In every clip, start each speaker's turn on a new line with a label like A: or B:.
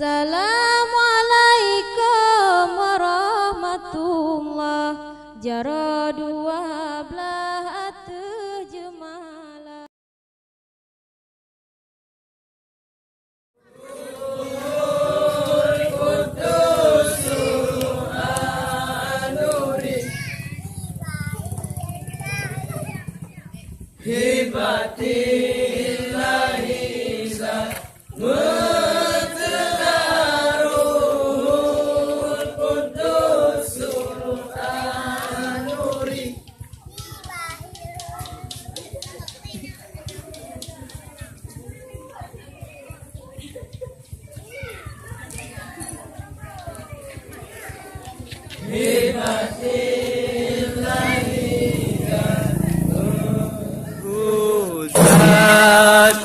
A: Assalamualaikum warahmatullah. Jara dua belah terjemalah.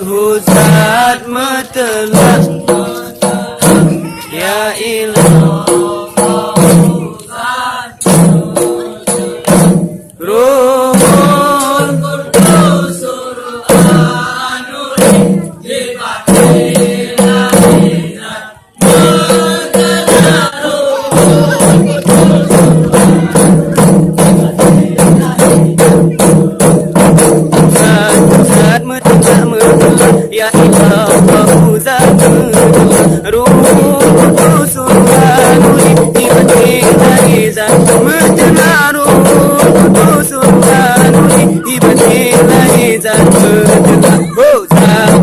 B: Huzat matelas ya ilah Ruhul Qudus Anuri ya ilah huzat Ruhul Qudus Anuri ibadillah mutana Ruhul Qudus Anuri ibadillah mutana huzat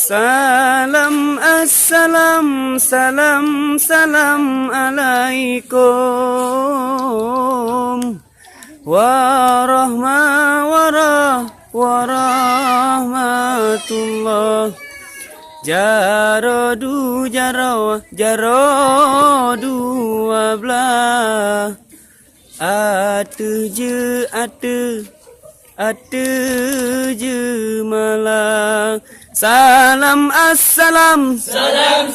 B: Salam assalam salam salam alaikum warahmatullah Jaradu jaradu belah atu je malang Salam assalam
C: salam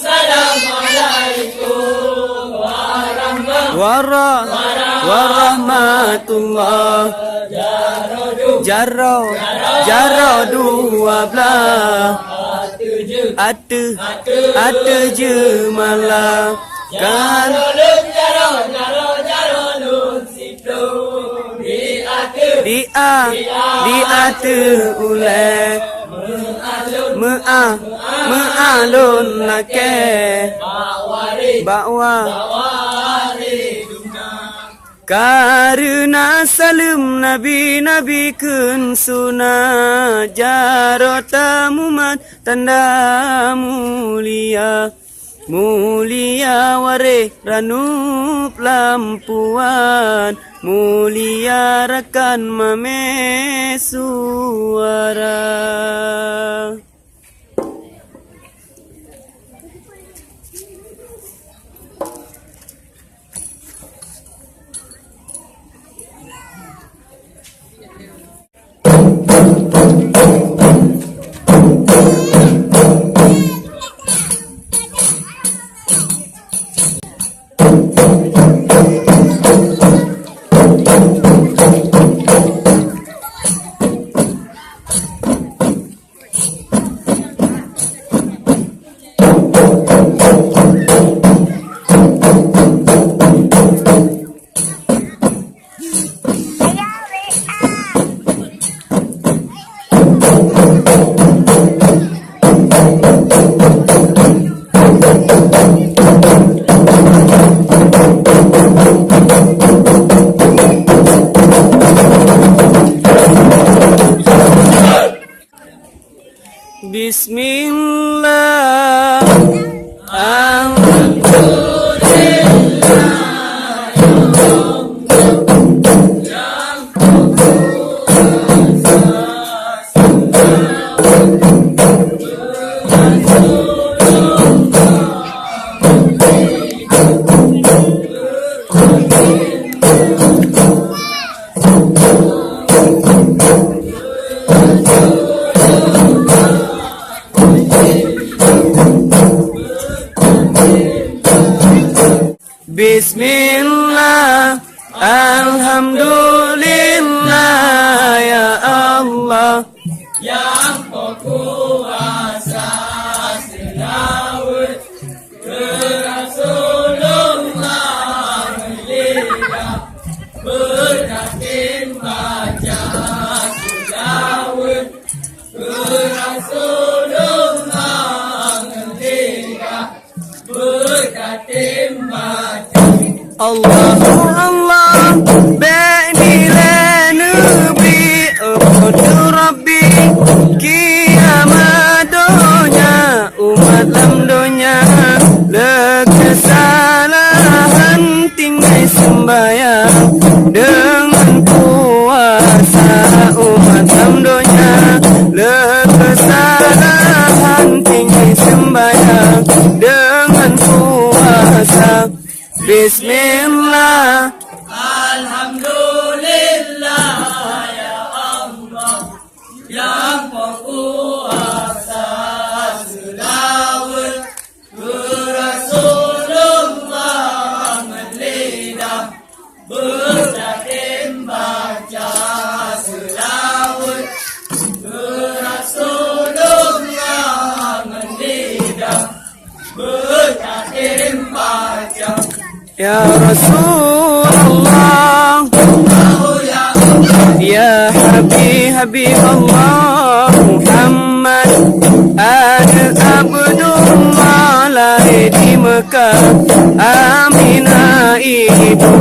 C: alaikum
B: warahmatullah Jaradu belah atu je malang kan di atu ulai Ma'alun nake Ba'wa Karena salam Nabi kun sunat Jarota mumat tanda mulia ware ranup lampuan Mulia rakan mame suara Bismillah Bismillah, Alhamdulillah, ya Allah
C: yang berkuasa selawat ke Rasulullah melidah berkatim baca selawat ke Rasulullah melidah berkatim baca
B: Allah Allah bani la nabi Abdu Rabbi kiamat dunia umat lam dunia lekesalahan tinggal sembahyang dengan kuasa umat lam dunia lekesalahan tinggal sembahyang dengan kuasa Bismillah,
C: Alhamdulillah ya Allah yang berkuasa selawat ke Rasulullah melidah berkatim baca selawat ke Rasulullah melidah berkatim baca
B: Ya Rasulullah, Ya Habib Allah Muhammad, ada Abdullah lahir di Mekah, Aminah ibu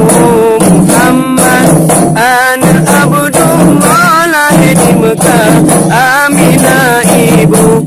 B: Muhammad, ada Abdullah lahir di Mekah, Aminah ibu.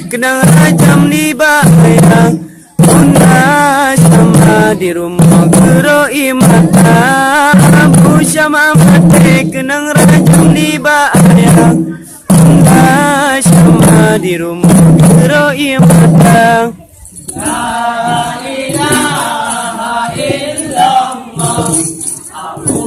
B: Kenang rajam di bahaya Bunda sama di rumah geroi mata Abu sama mati kenang rajam di bahaya Bunda sama di rumah geroi mata
C: La ilaha illallah Abu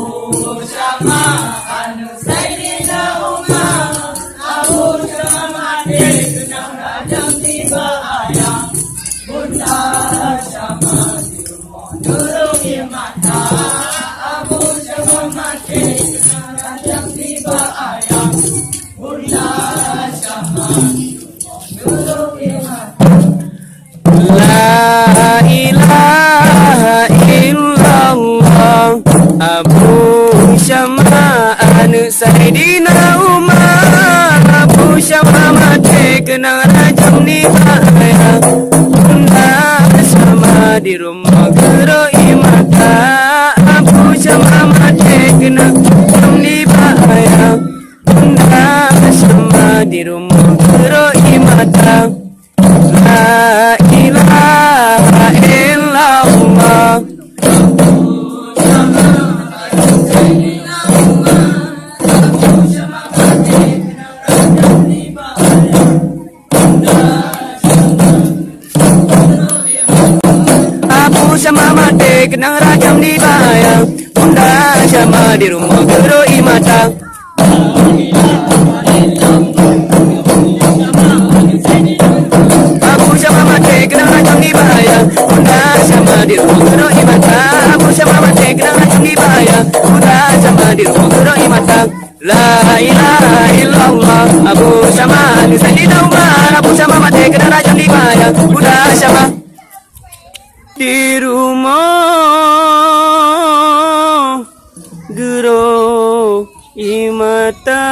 C: Syama anu Sayyidina Umar Abu Syama kenang rajam di bahaya Bunda Syama di rumah geroi mata Abu Syama mati kenang rajam di bahaya Bunda Syama di rumah geroi mata
B: La ilaha illallah Abu Syama anu Sayyidina Umar Abu Syama mati kenang rajam di bahaya Bunda Syama di rumah geroi mata Abu Syama mati kenang rajam di bahaya Bunda Syama di rumah geroi mata La ilaha illallah Abu Syama mati kenang rajam di bahaya Bunda Syama di rumah geroi mata Abu Syama mati kenang rajam di bahaya Bunda Syama di rumah geroi mata Abu Syama mati kenang rajam di bahaya Bunda Syama di rumah geroi mata La ilaha illallah Abu Syama anu Sayyidina Umar Abu Syama mati kenang rajam di bahaya Bunda Syama di rumah geroi mata